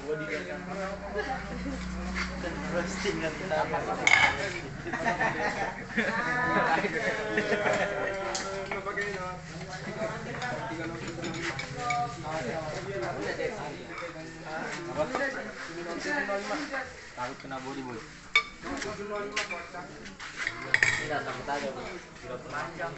Roasting kan kita. Takut kena body boy. Ini datang tadi, sudah panjang.